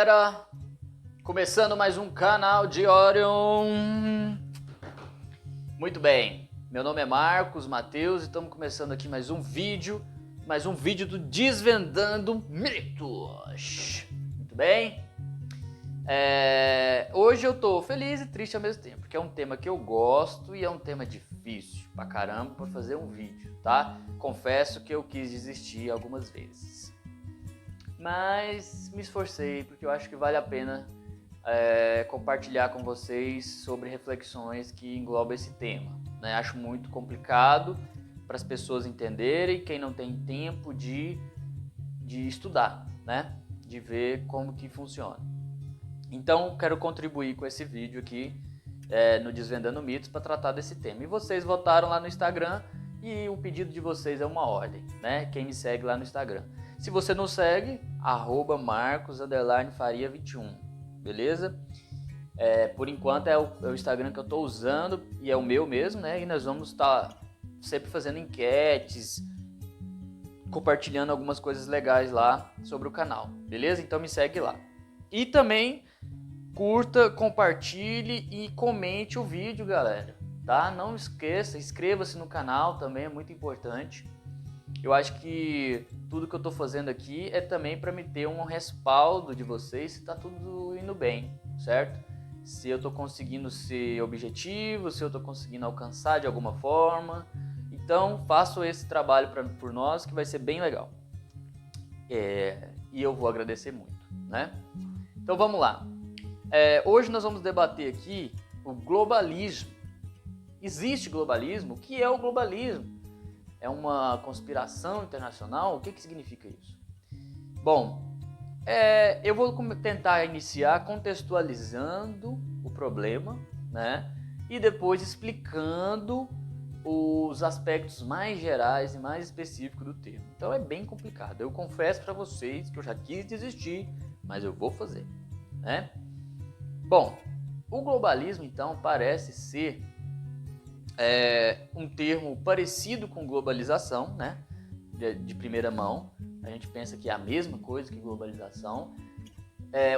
galera, começando mais um canal de Orion. Muito bem, meu nome é Marcos Mateus e estamos começando aqui mais um vídeo do Desvendando Mitos. Muito bem, hoje eu tô feliz e triste ao mesmo tempo, porque é um tema que eu gosto e é um tema difícil pra caramba pra fazer um vídeo, tá? Confesso que eu quis desistir algumas vezes, mas me esforcei porque eu acho que vale a pena compartilhar com vocês sobre reflexões que englobam esse tema, né? Acho muito complicado para as pessoas entenderem, quem não tem tempo de estudar, né? De ver como que funciona. Então, quero contribuir com esse vídeo aqui no Desvendando Mitos para tratar desse tema. E vocês votaram lá no Instagram e o pedido de vocês é uma ordem, né? Quem me segue lá no Instagram. Se você não segue, @Marcos_Faria21, beleza? Por enquanto é o Instagram que eu estou usando e é o meu mesmo, né? E nós vamos estar sempre fazendo enquetes, compartilhando algumas coisas legais lá sobre o canal, beleza? Então me segue lá. E também curta, compartilhe e comente o vídeo, galera, tá? Não esqueça, inscreva-se no canal também, é muito importante. Eu acho que tudo que eu tô fazendo aqui é também para me ter um respaldo de vocês se tá tudo indo bem, certo? Se eu tô conseguindo ser objetivo, se eu tô conseguindo alcançar de alguma forma. Então, façam esse trabalho por nós que vai ser bem legal. E eu vou agradecer muito, né? Então vamos lá. Hoje nós vamos debater aqui o globalismo. Existe globalismo? O que é o globalismo? É uma conspiração internacional? O que significa isso? Bom, eu vou tentar iniciar contextualizando o problema, né? E depois explicando os aspectos mais gerais e mais específicos do termo. Então é bem complicado. Eu confesso para vocês que eu já quis desistir, mas eu vou fazer, né? Bom, o globalismo então parece ser um termo parecido com globalização, né? De primeira mão. A gente pensa que é a mesma coisa que globalização.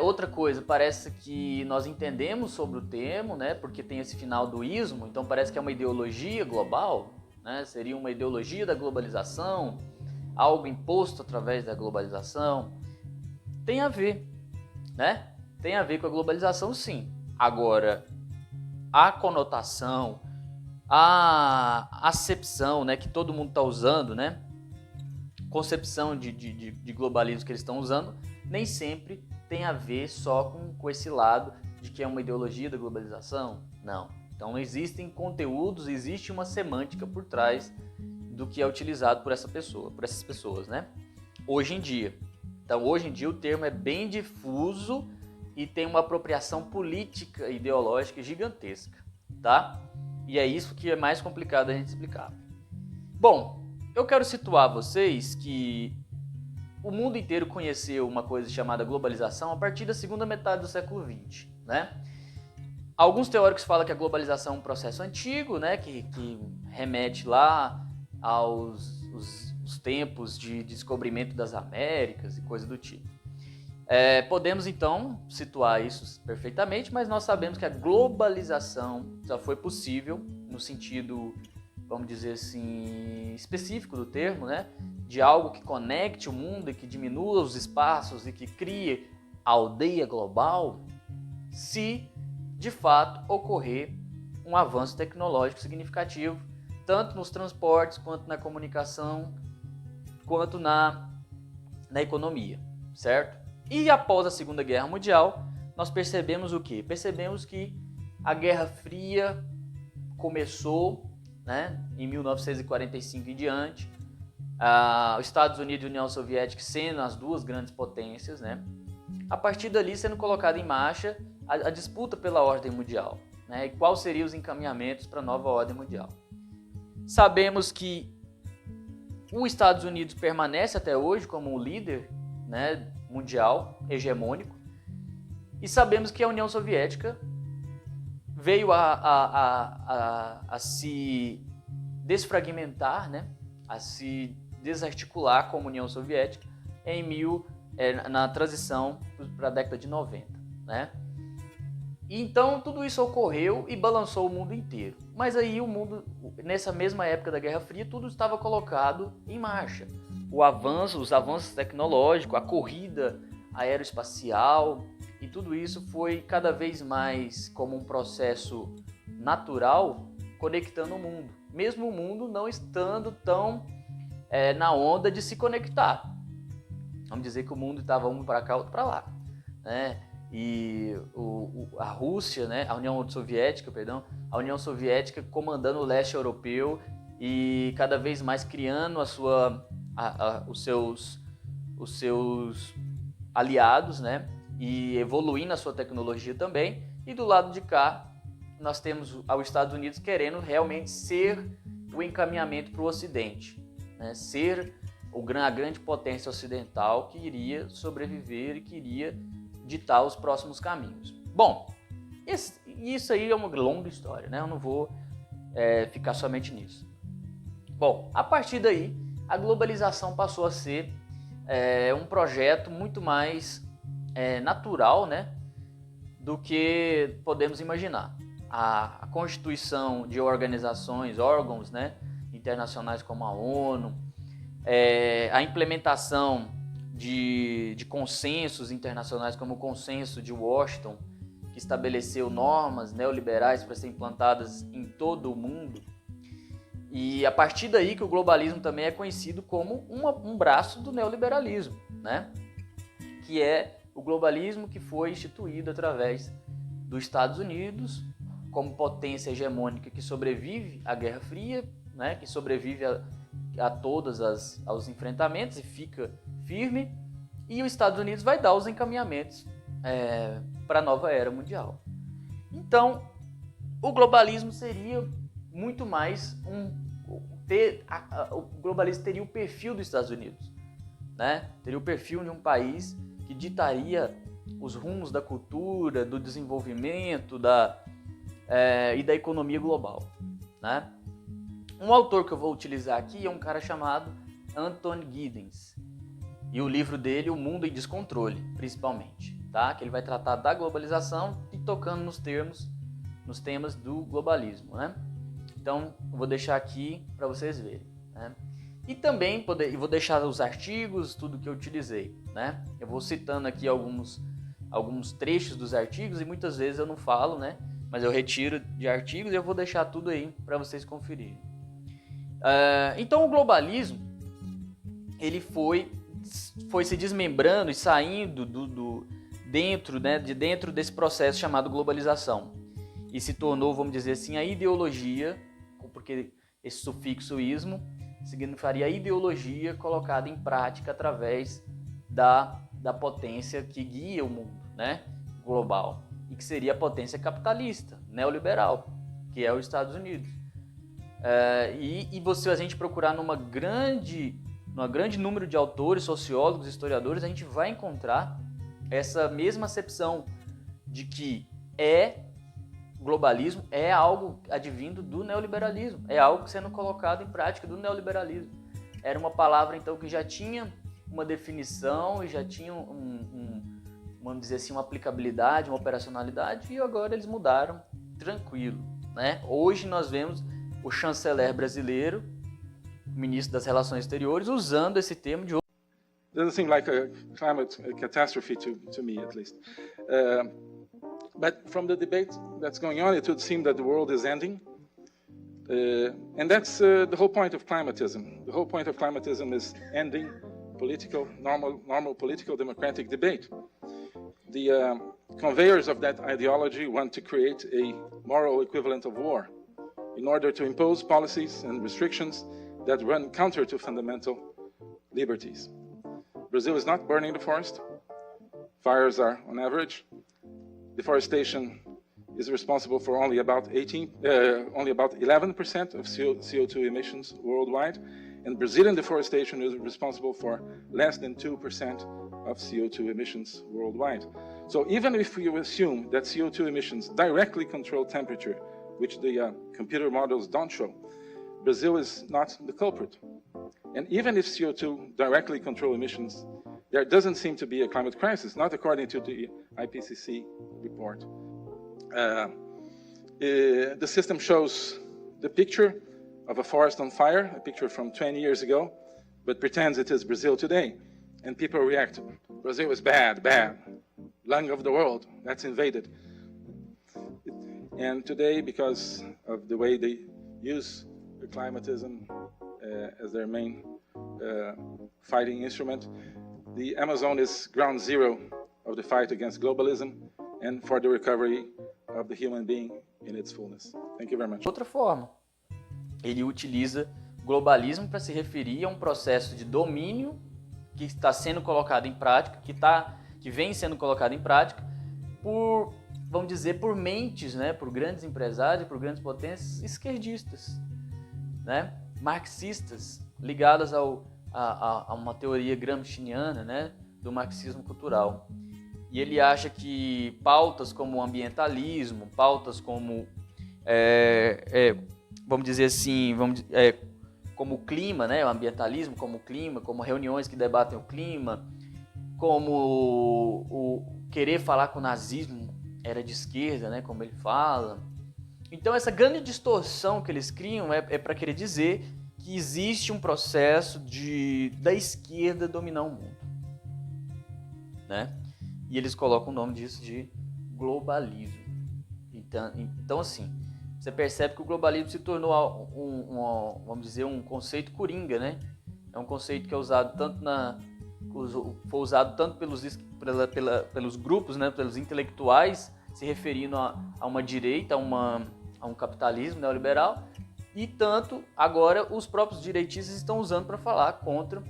Outra coisa, parece que nós entendemos sobre o termo, né? Porque tem esse final do ismo, então parece que é uma ideologia global, né? Seria uma ideologia da globalização, algo imposto através da globalização. Tem a ver, né? Tem a ver com a globalização, sim. Agora, a conotação, a acepção, né, que todo mundo está usando, né, concepção de globalismo que eles estão usando, nem sempre tem a ver só com esse lado de que é uma ideologia da globalização. Não. Então existem conteúdos, existe uma semântica por trás do que é utilizado por essas pessoas, né? Hoje em dia. Então hoje em dia o termo é bem difuso e tem uma apropriação política e ideológica gigantesca, tá? E é isso que é mais complicado a gente explicar. Bom, eu quero situar vocês que o mundo inteiro conheceu uma coisa chamada globalização a partir da segunda metade do século XX, né? Alguns teóricos falam que a globalização é um processo antigo, né? Que remete lá aos os tempos de descobrimento das Américas e coisa do tipo. Podemos então situar isso perfeitamente, mas nós sabemos que a globalização só foi possível no sentido, vamos dizer assim, específico do termo, né? De algo que conecte o mundo e que diminua os espaços e que crie a aldeia global, se de fato ocorrer um avanço tecnológico significativo, tanto nos transportes, quanto na comunicação, quanto na economia, certo? E após a Segunda Guerra Mundial, nós percebemos o quê? Percebemos que a Guerra Fria começou, né, em 1945 em diante, os Estados Unidos e a União Soviética sendo as duas grandes potências, né? A partir dali sendo colocada em marcha a disputa pela ordem mundial, né? E quais seriam os encaminhamentos para a nova ordem mundial. Sabemos que os Estados Unidos permanece até hoje como o líder, né, mundial, hegemônico, e sabemos que a União Soviética veio a se desfragmentar, né, a se desarticular como União Soviética em na transição para a década de 90, né? Então tudo isso ocorreu e balançou o mundo inteiro. Mas aí o mundo, nessa mesma época da Guerra Fria, tudo estava colocado em marcha. Os avanços tecnológicos, a corrida aeroespacial e tudo isso foi cada vez mais como um processo natural conectando o mundo. Mesmo o mundo não estando tão na onda de se conectar. Vamos dizer que o mundo estava um para cá, outro para lá, né? E a Rússia, né, a União Soviética comandando o leste europeu e cada vez mais criando os seus aliados, né, e evoluindo a sua tecnologia também. E do lado de cá nós temos os Estados Unidos querendo realmente ser o encaminhamento para o Ocidente, né, ser a grande potência ocidental que iria sobreviver e que iria ditar os próximos caminhos. Bom, isso aí é uma longa história, né? Eu não vou ficar somente nisso. Bom, a partir daí, a globalização passou a ser um projeto muito mais natural, né, do que podemos imaginar. A constituição de órgãos, né, internacionais como a ONU, a implementação de consensos internacionais, como o Consenso de Washington, que estabeleceu normas neoliberais para serem implantadas em todo o mundo. E a partir daí que o globalismo também é conhecido como um braço do neoliberalismo, né? Que é o globalismo que foi instituído através dos Estados Unidos como potência hegemônica que sobrevive à Guerra Fria, né? Que sobrevive a todos os enfrentamentos e fica firme, e os Estados Unidos vai dar os encaminhamentos para a nova era mundial. Então, o globalismo seria muito mais o globalismo teria o perfil dos Estados Unidos, né? Teria o perfil de um país que ditaria os rumos da cultura, do desenvolvimento e da economia global, né? Um autor que eu vou utilizar aqui é um cara chamado Anton Giddens. E o livro dele, O Mundo em Descontrole, principalmente, tá? Que ele vai tratar da globalização e tocando nos temas do globalismo, né? Então, eu vou deixar aqui para vocês verem, né? E também vou deixar os artigos, tudo que eu utilizei, né? Eu vou citando aqui alguns trechos dos artigos e muitas vezes eu não falo, né? Mas eu retiro de artigos e eu vou deixar tudo aí para vocês conferirem. Então, o globalismo, ele foi se desmembrando e saindo dentro desse processo chamado globalização e se tornou, vamos dizer assim, a ideologia, porque esse sufixo ismo significaria a ideologia colocada em prática através da potência que guia o mundo, né, global, e que seria a potência capitalista, neoliberal, que é os Estados Unidos. Se a gente procurar num grande número de autores, sociólogos, historiadores, a gente vai encontrar essa mesma acepção de que globalismo é algo advindo do neoliberalismo, é algo sendo colocado em prática do neoliberalismo. Era uma palavra, então, que já tinha uma definição e já tinha vamos dizer assim, uma aplicabilidade, uma operacionalidade, e agora eles mudaram tranquilo, né? Hoje nós vemos o chanceler brasileiro, ministro das Relações Exteriores, usando esse termo de... Doesn't seem like a climate catastrophe to me, at least. But from the debate that's going on, it would seem that the world is ending. And that's the whole point of climatism. The whole point of climatism is ending normal political democratic debate. The conveyors of that ideology want to create a moral equivalent of war in order to impose policies and restrictions that run counter to fundamental liberties. Brazil is not burning the forest. Fires are, on average, deforestation is responsible for only about 11% of CO2 emissions worldwide, and Brazilian deforestation is responsible for less than 2% of CO2 emissions worldwide. So even if you assume that CO2 emissions directly control temperature, which the computer models don't show, Brazil is not the culprit. And even if CO2 directly control emissions there doesn't seem to be a climate crisis, not according to the IPCC report. The system shows the picture of a forest on fire, a picture from 20 years ago, but pretends it is Brazil today. And people react, Brazil is bad, bad, lung of the world, that's invaded. And today, because of the way they use climatism as their main fighting instrument, the Amazon is ground zero of the fight against globalism and for the recovery of the human being in its fullness. Thank you very much. Outra forma, ele utiliza globalismo para se referir a um processo de domínio que está sendo colocado em prática, que vem sendo colocado em prática por, vamos dizer, por mentes, né, por grandes empresários, por grandes potências esquerdistas, né, marxistas, ligadas a uma teoria gramsciana, né, do marxismo cultural. E ele acha que pautas como o ambientalismo, pautas como, vamos dizer assim, como o clima, né, o ambientalismo como o clima, como reuniões que debatem o clima, como o querer falar que o nazismo era de esquerda, né, como ele fala. Então essa grande distorção que eles criam é para querer dizer que existe um processo da esquerda dominar o mundo, né? E eles colocam o nome disso de globalismo. Então assim, você percebe que o globalismo se tornou vamos dizer, um conceito coringa, né? É um conceito que é usado tanto foi usado tanto pelos grupos, né? Pelos intelectuais, se referindo a uma direita, a um capitalismo neoliberal, e tanto agora os próprios direitistas estão usando para falar contra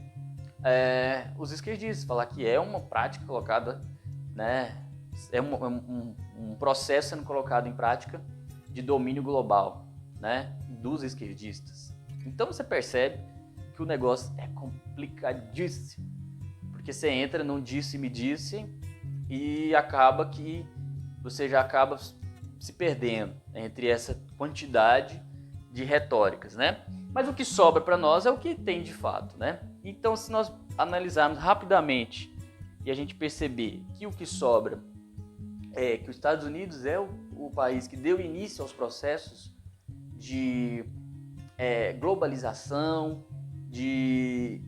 os esquerdistas, falar que é uma prática colocada, né? É um processo sendo colocado em prática de domínio global, né, dos esquerdistas. Então você percebe que o negócio é complicadíssimo, porque você entra num disse-me-disse e acaba que você já acaba se perdendo entre essa quantidade de retóricas, né? Mas o que sobra para nós é o que tem de fato, né? Então, se nós analisarmos rapidamente e a gente perceber que o que sobra é que os Estados Unidos é o país que deu início aos processos de globalização, de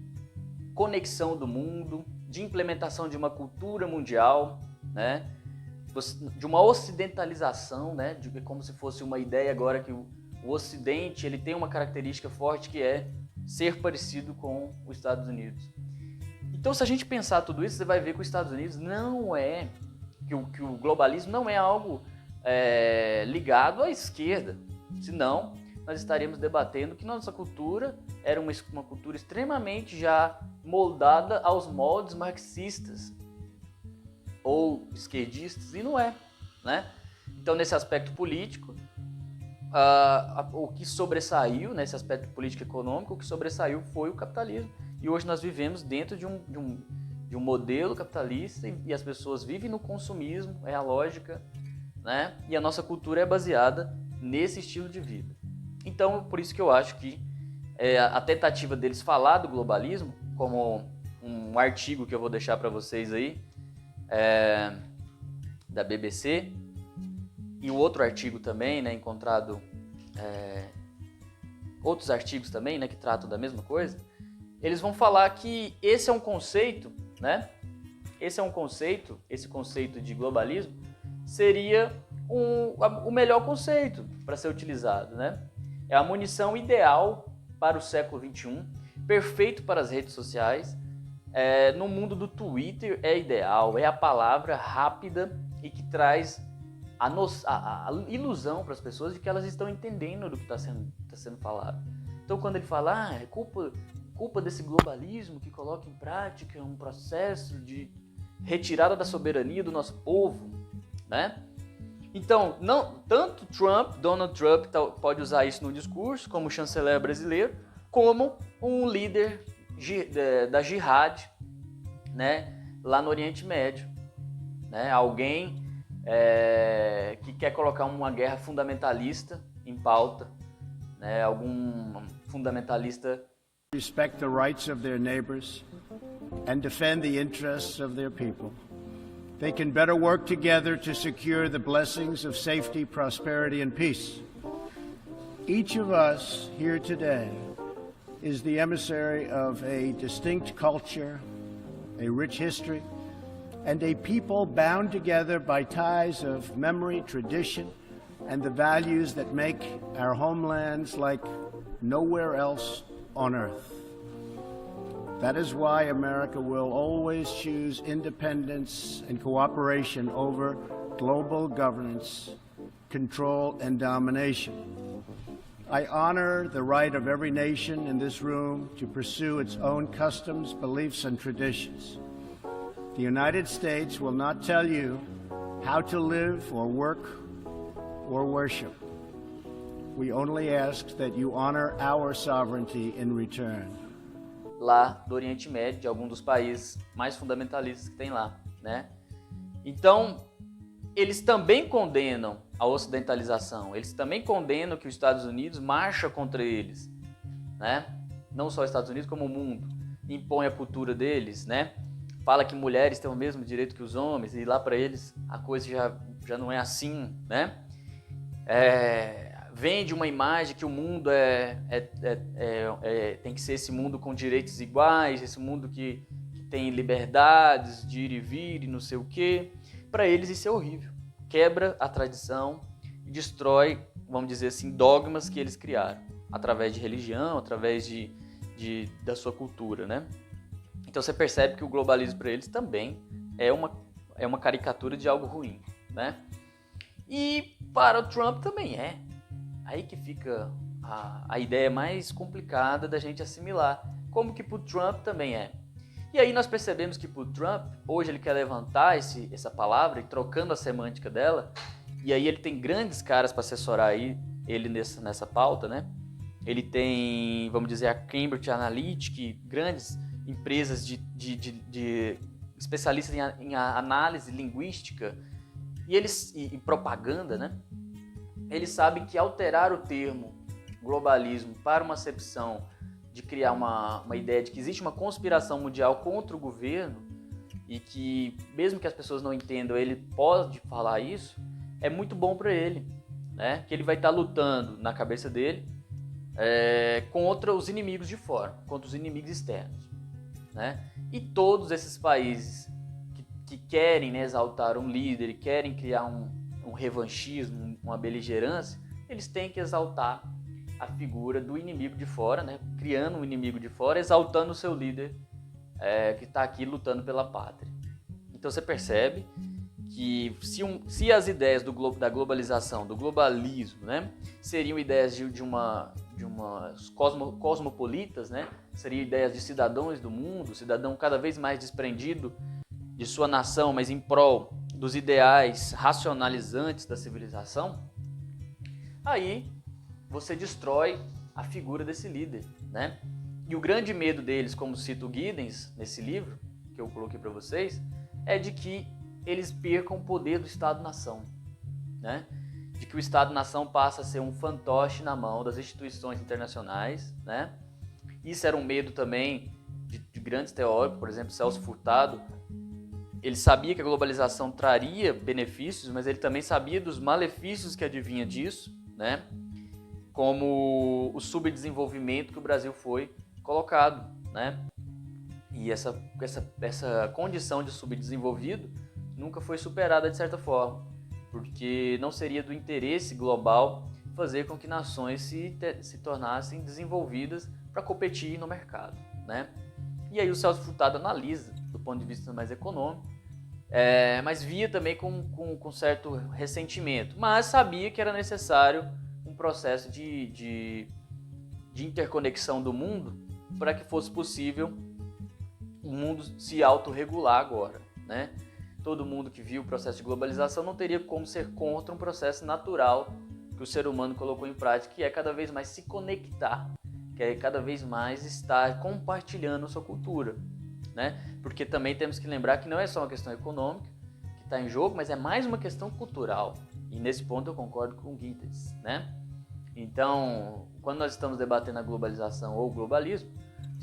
conexão do mundo, de implementação de uma cultura mundial, né? De uma ocidentalização, né? Como se fosse uma ideia agora que o Ocidente ele tem uma característica forte que é ser parecido com os Estados Unidos. Então, se a gente pensar tudo isso, você vai ver que os Estados Unidos não é... que o globalismo não é algo ligado à esquerda, senão nós estaríamos debatendo que nossa cultura era uma cultura extremamente já moldada aos moldes marxistas ou esquerdistas, e não é, né? Então, nesse aspecto político, o que sobressaiu, nesse aspecto político-econômico, o que sobressaiu foi o capitalismo, e hoje nós vivemos dentro de um modelo capitalista e as pessoas vivem no consumismo, é a lógica, né? E a nossa cultura é baseada nesse estilo de vida. Então, por isso que eu acho que a tentativa deles falar do globalismo, como um artigo que eu vou deixar para vocês aí, da BBC, e o outro artigo também, né, encontrado, outros artigos também, né, que tratam da mesma coisa, eles vão falar que esse é um conceito, né? Esse conceito de globalismo seria o melhor conceito para ser utilizado, né? É a munição ideal para o século XXI, perfeito para as redes sociais. No mundo do Twitter é ideal, é a palavra rápida e que traz a ilusão para as pessoas de que elas estão entendendo do que está sendo falado. Então, quando ele fala, é culpa desse globalismo que coloca em prática um processo de retirada da soberania do nosso povo, né? Então, tanto Donald Trump pode usar isso no discurso, como chanceler brasileiro, como um líder da jihad, né, lá no Oriente Médio, né? Alguém que quer colocar uma guerra fundamentalista em pauta, né? Algum fundamentalista respect the rights of their neighbors, and defend the interests of their people. They can better work together to secure the blessings of safety, prosperity, and peace. Each of us here today is the emissary of a distinct culture, a rich history, and a people bound together by ties of memory, tradition, and the values that make our homelands like nowhere else on earth. That is why America will always choose independence and cooperation over global governance, control, and domination. I honor the right of every nation in this room to pursue its own customs, beliefs, and traditions. The United States will not tell you how to live or work or worship. We only ask that you honor our sovereignty in return. Lá do Oriente Médio, de algum dos países mais fundamentalistas que tem lá, né? Então, eles também condenam a ocidentalização, eles também condenam que os Estados Unidos marcha contra eles, né? Não só os Estados Unidos, como o mundo, impõe a cultura deles, né? Fala que mulheres têm o mesmo direito que os homens, e lá para eles a coisa já não é assim, né? Vende uma imagem que o mundo tem que ser esse mundo com direitos iguais, esse mundo que tem liberdades de ir e vir e não sei o quê. Para eles isso é horrível. Quebra a tradição e destrói, vamos dizer assim, dogmas que eles criaram, através de religião, através da sua cultura, né? Então você percebe que o globalismo para eles também é uma caricatura de algo ruim, né? E para o Trump também é. Aí que fica a ideia mais complicada da gente assimilar. Como que para o Trump também é. E aí nós percebemos que para o Trump, hoje ele quer levantar essa palavra e trocando a semântica dela, e aí ele tem grandes caras para assessorar aí, ele nessa pauta, né? Ele tem, vamos dizer, a Cambridge Analytica, grandes empresas de especialistas em análise linguística e propaganda, né? Eles sabem que alterar o termo globalismo para uma acepção de criar uma ideia de que existe uma conspiração mundial contra o governo e que, mesmo que as pessoas não entendam, ele pode falar isso, é muito bom para ele, né? Que ele vai estar lutando na cabeça dele contra os inimigos de fora, contra os inimigos externos, né? E todos esses países que querem, né, exaltar um líder e querem criar um revanchismo, uma beligerância, eles têm que exaltar a figura do inimigo de fora, né? Criando um inimigo de fora, exaltando o seu líder que está aqui lutando pela pátria. Então você percebe que se as ideias da globalização, do globalismo, né, seriam ideias de umas cosmopolitas, né, seriam ideias de cidadãos do mundo, cidadão cada vez mais desprendido de sua nação, mas em prol dos ideais racionalizantes da civilização, aí você destrói a figura desse líder, né? E o grande medo deles, como cita o Giddens nesse livro, que eu coloquei para vocês, é de que eles percam o poder do Estado-nação, né? De que o Estado-nação passa a ser um fantoche na mão das instituições internacionais, né? Isso era um medo também de grandes teóricos, por exemplo, Celso Furtado. Ele sabia que a globalização traria benefícios, mas ele também sabia dos malefícios que advinha disso, né? Como o subdesenvolvimento que o Brasil foi colocado, né? E essa condição de subdesenvolvido nunca foi superada de certa forma, porque não seria do interesse global fazer com que nações se tornassem desenvolvidas para competir no mercado, né? E aí o Celso Furtado analisa do ponto de vista mais econômico, mas via também com certo ressentimento, mas sabia que era necessário um processo de interconexão do mundo para que fosse possível o mundo se autorregular agora, né? Todo mundo que viu o processo de globalização não teria como ser contra um processo natural que o ser humano colocou em prática, que é cada vez mais se conectar, que é cada vez mais estar compartilhando a sua cultura, né? Porque também temos que lembrar que não é só uma questão econômica que está em jogo, mas é mais uma questão cultural. E nesse ponto eu concordo com o Giddens, né? Então, quando nós estamos debatendo a globalização ou o globalismo,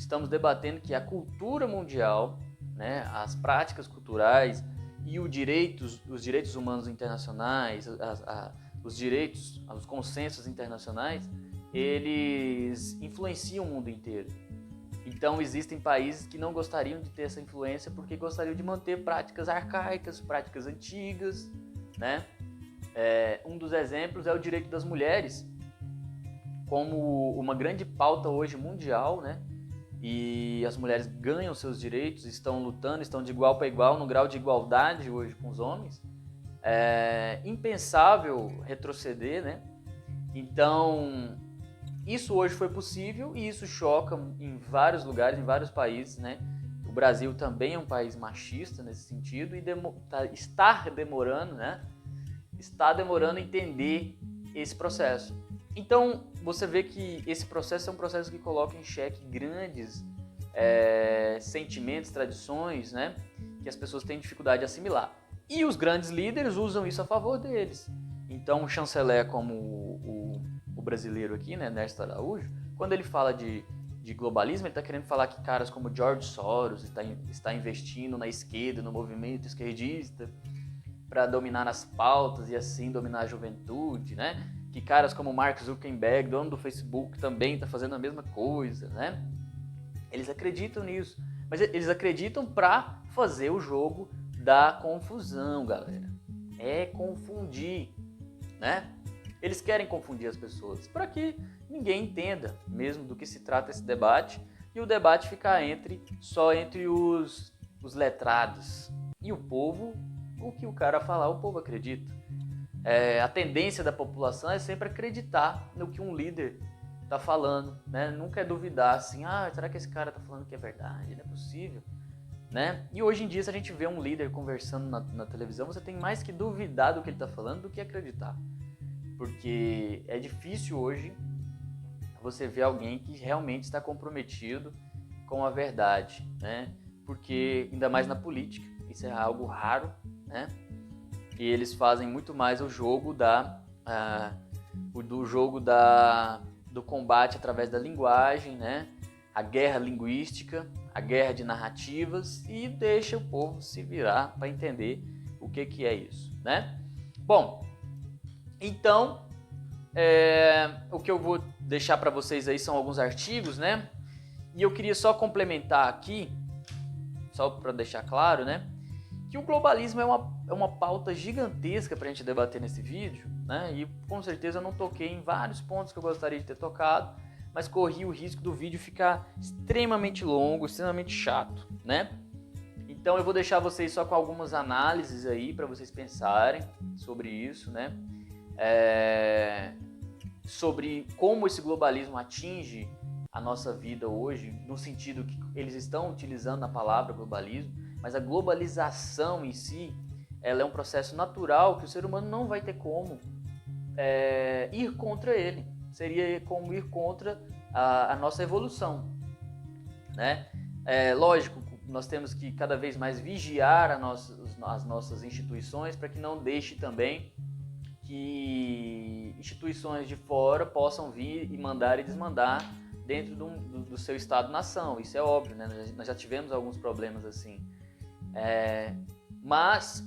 estamos debatendo que a cultura mundial, né, as práticas culturais e os direitos humanos internacionais, os consensos internacionais, eles influenciam o mundo inteiro. Então existem países que não gostariam de ter essa influência porque gostariam de manter práticas arcaicas, práticas antigas, né? Um dos exemplos é o direito das mulheres, como uma grande pauta hoje mundial, né? E as mulheres ganham seus direitos, estão lutando, estão de igual para igual, no grau de igualdade hoje com os homens. É impensável retroceder, né? Então, isso hoje foi possível e isso choca em vários lugares, em vários países, né? O Brasil também é um país machista nesse sentido e está demorando, né? Está demorando a entender esse processo. Então, você vê que esse processo é um processo que coloca em xeque grandes sentimentos, tradições, né? Que as pessoas têm dificuldade de assimilar. E os grandes líderes usam isso a favor deles. Então, um chanceler como o brasileiro aqui, né, Ernesto Araújo, quando ele fala de globalismo, ele está querendo falar que caras como George Soros está investindo na esquerda, no movimento esquerdista, para dominar as pautas e assim dominar a juventude, né? Que caras como Mark Zuckerberg, dono do Facebook, também está fazendo a mesma coisa, né? Eles acreditam nisso, mas eles acreditam para fazer o jogo da confusão, galera. É confundir, né? Eles querem confundir as pessoas para que ninguém entenda mesmo do que se trata esse debate e o debate ficar só entre os letrados e o povo. O que o cara falar, o povo acredita. A tendência da população é sempre acreditar no que um líder está falando, né? Nunca é duvidar assim, será que esse cara está falando que é verdade? Não é possível, né? E hoje em dia, se a gente vê um líder conversando na televisão, você tem mais que duvidar do que ele está falando do que acreditar. Porque é difícil hoje você ver alguém que realmente está comprometido com a verdade, né? Porque, ainda mais na política, isso é algo raro, né? E eles fazem muito mais o jogo do combate através da linguagem, né? A guerra linguística, a guerra de narrativas e deixa o povo se virar para entender o que é isso, né? Bom, então o que eu vou deixar para vocês aí são alguns artigos, né? E eu queria só complementar aqui, só para deixar claro, né? Que o globalismo é uma pauta gigantesca para a gente debater nesse vídeo, né? E com certeza eu não toquei em vários pontos que eu gostaria de ter tocado, mas corri o risco do vídeo ficar extremamente longo, extremamente chato, né? Então eu vou deixar vocês só com algumas análises aí para vocês pensarem sobre isso, né? Sobre como esse globalismo atinge a nossa vida hoje, no sentido que eles estão utilizando a palavra globalismo, mas a globalização em si, ela é um processo natural que o ser humano não vai ter como ir contra ele. Seria como ir contra a nossa evolução, né? Lógico, nós temos que cada vez mais vigiar as nossas instituições para que não deixe também que instituições de fora possam vir e mandar e desmandar dentro do seu Estado-nação. Isso é óbvio, né? Nós já tivemos alguns problemas assim. Mas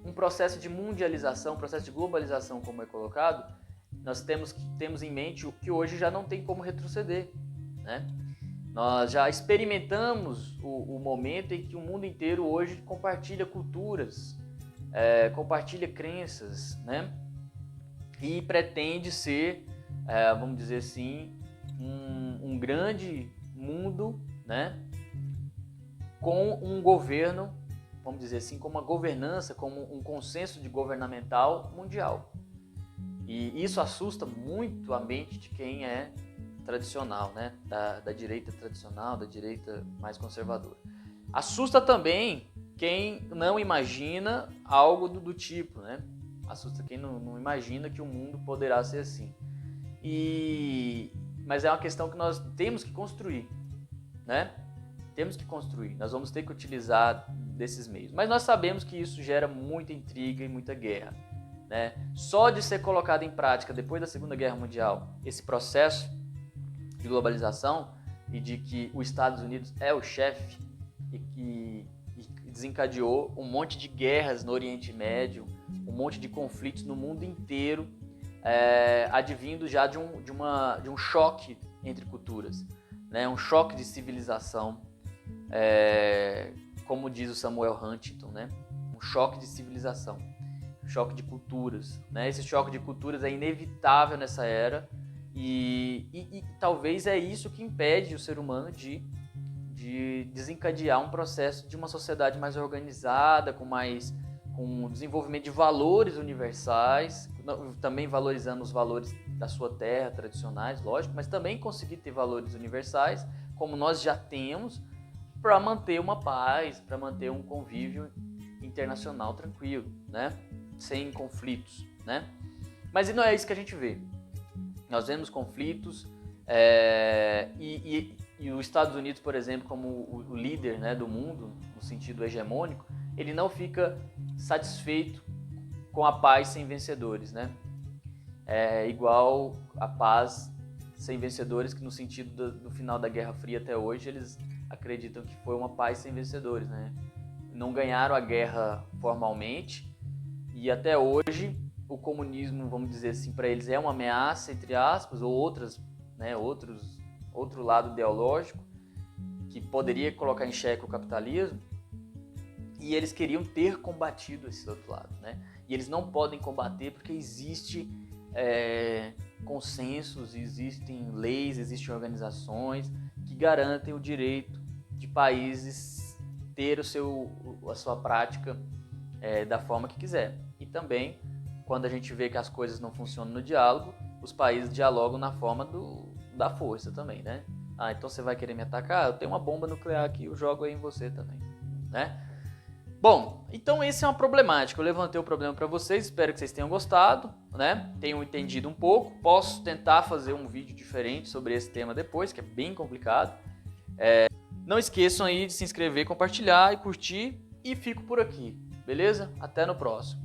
um processo de mundialização, um processo de globalização, como é colocado, nós temos em mente o que hoje já não tem como retroceder, né? Nós já experimentamos o momento em que o mundo inteiro hoje compartilha culturas, compartilha crenças, né? E pretende ser, vamos dizer assim, um grande mundo, né? Com um governo, vamos dizer assim, com uma governança, como um consenso de governamental mundial. E isso assusta muito a mente de quem é tradicional, né? Da direita tradicional, da direita mais conservadora. Assusta também quem não imagina algo do tipo, né? Assusta quem não imagina que o mundo poderá ser assim. Mas é uma questão que nós temos que construir, né? Temos que construir, nós vamos ter que utilizar desses meios. Mas nós sabemos que isso gera muita intriga e muita guerra, né? Só de ser colocado em prática depois da Segunda Guerra Mundial, esse processo de globalização e de que os Estados Unidos é o chefe e que desencadeou um monte de guerras no Oriente Médio, um monte de conflitos no mundo inteiro, advindo já de um choque entre culturas, né? Um choque de civilização, como diz o Samuel Huntington, né? Um choque de civilização, um choque de culturas, né? Esse choque de culturas é inevitável nessa era e talvez é isso que impede o ser humano de desencadear um processo de uma sociedade mais organizada, com desenvolvimento de valores universais, também valorizando os valores da sua terra tradicionais, lógico, mas também conseguir ter valores universais, como nós já temos, para manter uma paz, para manter um convívio internacional tranquilo, né? Sem conflitos, né? Mas não é isso que a gente vê. Nós vemos conflitos e os Estados Unidos, por exemplo, como o líder, né, do mundo, no sentido hegemônico, ele não fica satisfeito com a paz sem vencedores, né? É igual a paz sem vencedores, que no sentido do final da Guerra Fria até hoje, eles acreditam que foi uma paz sem vencedores, né? Não ganharam a guerra formalmente e até hoje o comunismo, vamos dizer assim, para eles é uma ameaça, entre aspas, ou outras, né, outro lado ideológico que poderia colocar em xeque o capitalismo, e eles queriam ter combatido esse outro lado, né? E eles não podem combater porque existe consensos, existem leis, existem organizações que garantem o direito de países ter a sua prática da forma que quiser. E também, quando a gente vê que as coisas não funcionam no diálogo, os países dialogam na forma da força também, né? Ah, então você vai querer me atacar? Eu tenho uma bomba nuclear aqui, eu jogo aí em você também, né? Bom, então esse é uma problemática. Eu levantei o problema para vocês, espero que vocês tenham gostado, né? Tenham entendido um pouco. Posso tentar fazer um vídeo diferente sobre esse tema depois, que é bem complicado. Não esqueçam aí de se inscrever, compartilhar e curtir. E fico por aqui, beleza? Até no próximo.